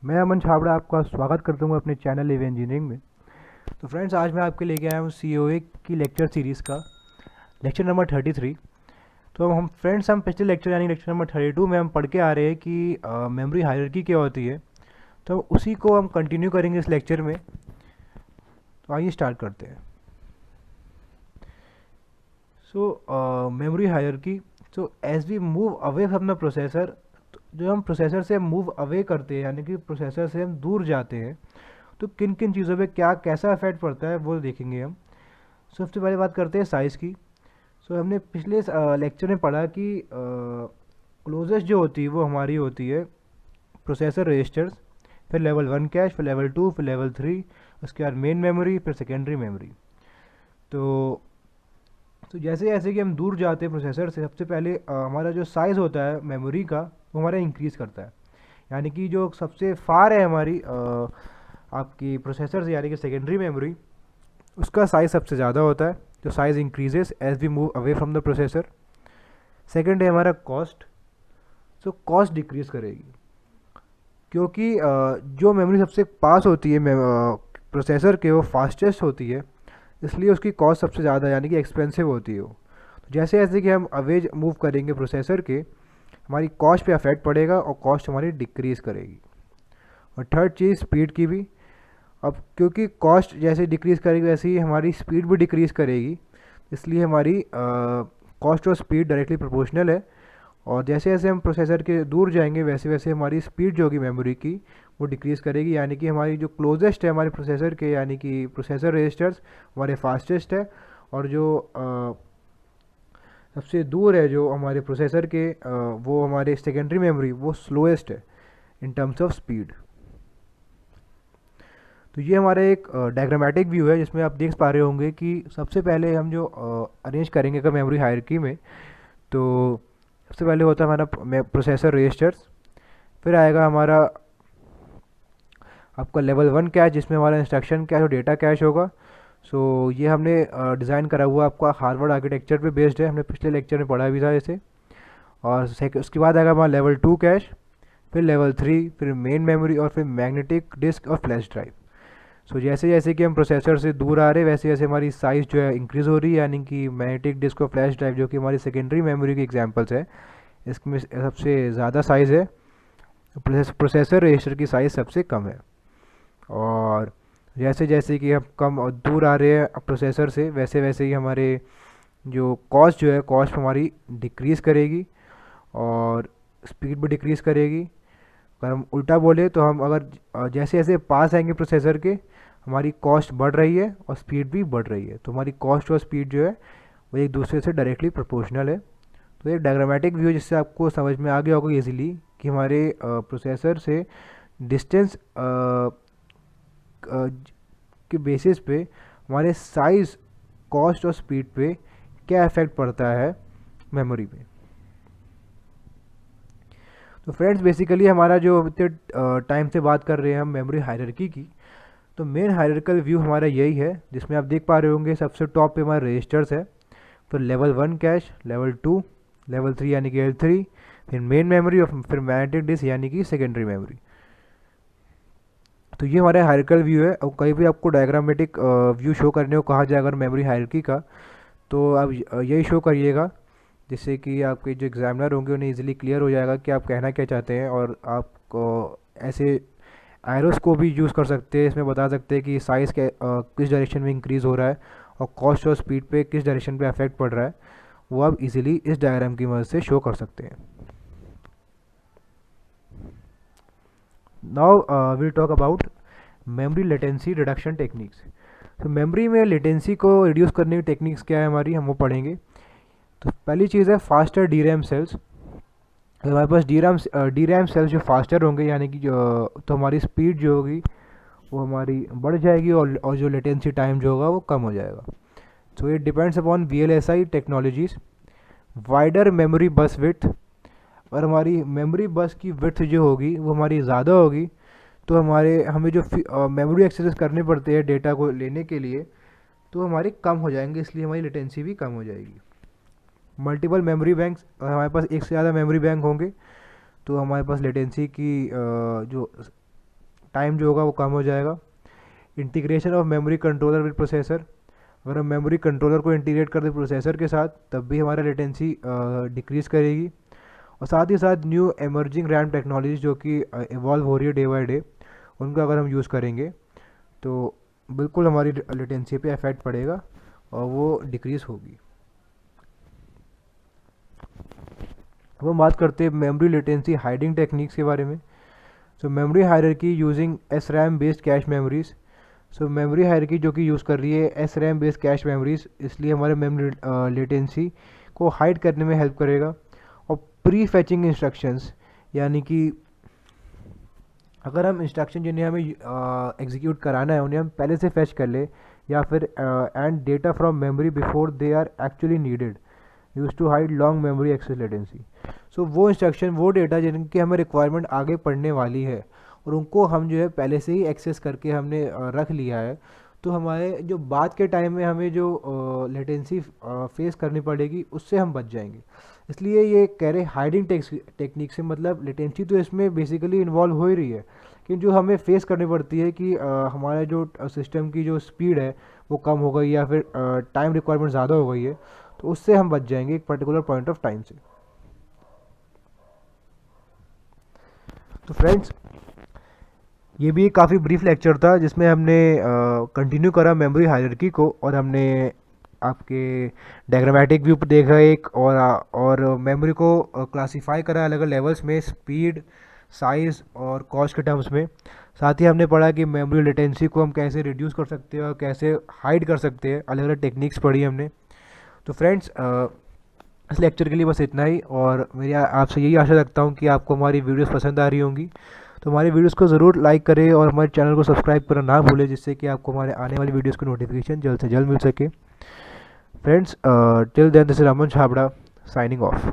मैं अमन छाबड़ा आपका स्वागत करता हूँ अपने चैनल एवी इंजीनियरिंग में। तो फ्रेंड्स, आज मैं आपके लेके आया हूँ COA की लेक्चर सीरीज़ का लेक्चर नंबर 33। तो हम पिछले लेक्चर यानी लेक्चर नंबर 32 में हम पढ़ के आ रहे हैं कि मेमोरी हायरार्की क्या होती है। तो उसी को हम कंटिन्यू करेंगे इस लेक्चर में। तो आइए स्टार्ट करते हैं। So memory hierarchy, so as we move away from the processor, जो हम प्रोसेसर से मूव अवे करते हैं यानी कि प्रोसेसर से हम दूर जाते हैं, तो किन किन चीज़ों पे क्या कैसा इफेक्ट पड़ता है वो देखेंगे हम। सबसे पहले बात करते हैं साइज़ की। हमने पिछले लेक्चर में पढ़ा कि क्लोजेस्ट जो होती है वो हमारी होती है प्रोसेसर रजिस्टर्स, फिर लेवल 1 कैश, फिर लेवल 2, फिर लेवल 3, उसके बाद मेन मेमोरी, फिर सेकेंडरी मेमोरी। तो जैसे जैसे कि हम दूर जाते हैं प्रोसेसर से, सबसे पहले हमारा जो साइज़ होता है मेमोरी का वो हमारा इंक्रीज़ करता है। यानी कि जो सबसे फार है हमारी आपकी प्रोसेसर से यानी कि सेकेंडरी मेमोरी, उसका साइज़ सबसे ज़्यादा होता है। जो size increases as we move away from the processor. Second है हमारा कॉस्ट। कॉस्ट डिक्रीज़ करेगी क्योंकि जो मेमोरी सबसे पास होती है प्रोसेसर के वो फास्टेस्ट होती है, इसलिए उसकी कॉस्ट सबसे ज़्यादा यानी कि एक्सपेंसिव होती है वो। तो जैसे जैसे कि हम अवे मूव करेंगे प्रोसेसर के, हमारी कॉस्ट पे अफेक्ट पड़ेगा और कॉस्ट हमारी डिक्रीज़ करेगी। और थर्ड चीज़ स्पीड की भी। अब क्योंकि कॉस्ट जैसे डिक्रीज़ करेगी वैसे ही हमारी स्पीड भी डिक्रीज़ करेगी, इसलिए हमारी कॉस्ट और स्पीड डायरेक्टली प्रोपोर्शनल है। और जैसे जैसे हम प्रोसेसर के दूर जाएंगे वैसे वैसे हमारी स्पीड जो होगी मेमोरी की वो डिक्रीज़ करेगी। यानी कि हमारी जो क्लोजेस्ट है हमारे प्रोसेसर के यानी कि प्रोसेसर रजिस्टर्स हमारे फास्टेस्ट है, और जो सबसे दूर है जो हमारे प्रोसेसर के वो हमारे सेकेंडरी मेमोरी वो स्लोएस्ट है इन टर्म्स ऑफ स्पीड। तो ये हमारा एक डायग्रामेटिक व्यू है जिसमें आप देख पा रहे होंगे कि सबसे पहले हम जो अरेंज करेंगे का मेमोरी हायरार्की में, तो सबसे पहले होता है हमारा प्रोसेसर रजिस्टर्स, फिर आएगा हमारा आपका लेवल 1 कैश जिसमें हमारा इंस्ट्रक्शन कैश और डेटा कैश होगा। ये हमने डिज़ाइन करा हुआ आपका हार्वर्ड आर्किटेक्चर पे बेस्ड है, हमने पिछले लेक्चर में पढ़ा भी था इसे। और उसके बाद आएगा हमारा लेवल 2 कैश, फिर लेवल 3, फिर मेन मेमोरी, और फिर मैग्नेटिक डिस्क और फ्लैश ड्राइव। जैसे जैसे कि हम प्रोसेसर से दूर आ रहे हैं वैसे वैसे हमारी साइज़ जो है इंक्रीज़ हो रही है। यानी कि मैग्नेटिक डिस्क और फ्लैश ड्राइव जो कि हमारी सेकेंडरी मेमोरी के एग्जांपल्स है, इसमें सबसे ज़्यादा साइज़ है, प्रोसेसर रजिस्टर की साइज़ सबसे कम है। और जैसे जैसे कि हम कम और दूर आ रहे हैं प्रोसेसर से वैसे वैसे ही हमारे जो कॉस्ट जो है कॉस्ट हमारी डिक्रीज़ करेगी और स्पीड भी डिक्रीज़ करेगी। अगर हम उल्टा बोले तो हम अगर जैसे जैसे पास आएंगे प्रोसेसर के, हमारी कॉस्ट बढ़ रही है और स्पीड भी बढ़ रही है। तो हमारी कॉस्ट और स्पीड जो है वो एक दूसरे से डायरेक्टली प्रोपोर्शनल है। तो एक डायग्रामेटिक व्यू जिससे आपको समझ में आ गया होगा ईजिली कि हमारे प्रोसेसर से डिस्टेंस के बेसिस पे हमारे साइज़, कॉस्ट और स्पीड पे क्या इफ़ेक्ट पड़ता है मेमोरी पे। तो फ्रेंड्स, बेसिकली हमारा जो इतने टाइम से बात कर रहे हैं हम मेमोरी हायरार्की की, तो मेन हायरार्किकल व्यू हमारा यही है जिसमें आप देख पा रहे होंगे सबसे टॉप पे हमारे रजिस्टर्स है, फिर लेवल 1 कैश, लेवल 2, लेवल 3 यानी कि L3, फिर मेन मेमोरी और फिर मैग्नेटिक डिस्क यानी कि सेकेंडरी मेमोरी। तो ये हमारा हायरार्किकल व्यू है। और कहीं भी आपको डायग्रामेटिक व्यू शो करने को कहा जाए अगर मेमोरी हायरार्की का, तो आप यही शो करिएगा, जिससे कि आपके जो एग्जामिनर होंगे उन्हें इजीली क्लियर हो जाएगा कि आप कहना क्या चाहते हैं। और आपको ऐसे एरोस को भी यूज़ कर सकते हैं, इसमें बता सकते हैं कि साइज़ के किस डायरेक्शन में इंक्रीज़ हो रहा है और कॉस्ट और स्पीड पे किस डायरेक्शन पे अफेक्ट पड़ रहा है, वो आप इजीली इस डायग्राम की मदद से शो कर सकते हैं। Now will talk about memory latency reduction techniques. तो मेमोरी में लेटेंसी को रिड्यूस करने की टेक्निक्स क्या है हमारी, हम वो पढ़ेंगे। तो पहली चीज़ है फास्टर डी रैम सेल्स। हमारे पास डी रैम सेल्स जो फास्टर होंगे यानी कि तो हमारी स्पीड जो होगी वो हमारी बढ़ जाएगी और जो लेटेंसी टाइम जो होगा वो कम हो जाएगा। So it depends upon VLSI technologies. Wider memory बस विड्थ, और हमारी मेमोरी बस की विड्थ जो होगी वो हमारी ज़्यादा होगी, तो हमें जो मेमोरी एक्सेस करने पड़ते हैं डेटा को लेने के लिए, तो हमारे कम हो जाएंगे, इसलिए हमारी लेटेंसी भी कम हो जाएगी। मल्टीपल मेमोरी बैंक्स, हमारे पास एक से ज़्यादा मेमोरी बैंक होंगे तो हमारे पास लेटेंसी की जो टाइम जो होगा वो कम हो जाएगा। Integration of memory controller with processor, अगर हम मेमोरी कंट्रोलर को इंटीग्रेट कर दें प्रोसेसर के साथ तब भी हमारा लेटेंसी डिक्रीज़ करेगी। और साथ ही साथ न्यू एमर्जिंग रैम टेक्नोलॉजी जो कि इवॉल्व हो रही है डे बाय डे, उनका अगर हम यूज़ करेंगे तो बिल्कुल हमारी लेटेंसी पे इफेक्ट पड़ेगा और वो डिक्रीज़ होगी। अब हम बात करते हैं मेमोरी लेटेंसी हाइडिंग टेक्निक्स के बारे में। So memory hierarchy using SRAM based cache memories. So memory hierarchy जो कि यूज़ कर रही है SRAM बेस्ड कैश मेमोरीज, इसलिए हमारे मेमोरी लेटेंसी को हाइड करने में हेल्प करेगा। और प्री फैचिंग इंस्ट्रक्शंस, यानी कि अगर हम इंस्ट्रक्शन जिन्हें हमें एग्जीक्यूट कराना है उन्हें हम पहले से फैच कर ले, या फिर and data from memory before they are actually needed use to hide long memory access latency. So वो इंस्ट्रक्शन, वो डेटा जिनकी हमें रिक्वायरमेंट आगे पढ़ने वाली है और उनको हम जो है पहले से ही एक्सेस करके हमने रख लिया है, तो हमारे जो बाद के टाइम में हमें जो लेटेंसी फेस करनी पड़ेगी उससे हम बच जाएंगे। इसलिए ये कह रहे हाइडिंग टेक्निक से मतलब लेटेंसी तो इसमें बेसिकली इन्वॉल्व हो ही रही है, कि जो हमें फेस करनी पड़ती है कि हमारा जो सिस्टम की जो स्पीड है वो कम हो गई या फिर टाइम रिक्वायरमेंट ज़्यादा हो गई है, तो उससे हम बच जाएंगे एक पर्टिकुलर पॉइंट ऑफ टाइम से। तो फ्रेंड्स, ये भी काफ़ी ब्रीफ लेक्चर था जिसमें हमने कंटिन्यू करा मेमोरी हायरार्की को, और हमने आपके डायग्रामेटिक व्यू पर देखा एक, और मेमोरी को क्लासीफाई करा अलग अलग लेवल्स में, स्पीड, साइज़ और कॉस्ट के टर्म्स में। साथ ही हमने पढ़ा कि मेमोरी लेटेंसी को हम कैसे रिड्यूस कर सकते हैं और कैसे हाइड कर सकते हैं, अलग अलग टेक्निक्स पढ़ी हमने। तो फ्रेंड्स, इस लेक्चर के लिए बस इतना ही, और मेरी आपसे यही आशा रखता हूँ कि आपको हमारी वीडियोस पसंद आ रही होंगी। तो हमारी वीडियोस को ज़रूर लाइक करें और हमारे चैनल को सब्सक्राइब करना ना भूलें, जिससे कि आपको हमारे आने वाली वीडियोस की नोटिफिकेशन जल्द से जल्द मिल सके। Friends, till then this is Aman Chhabra signing of.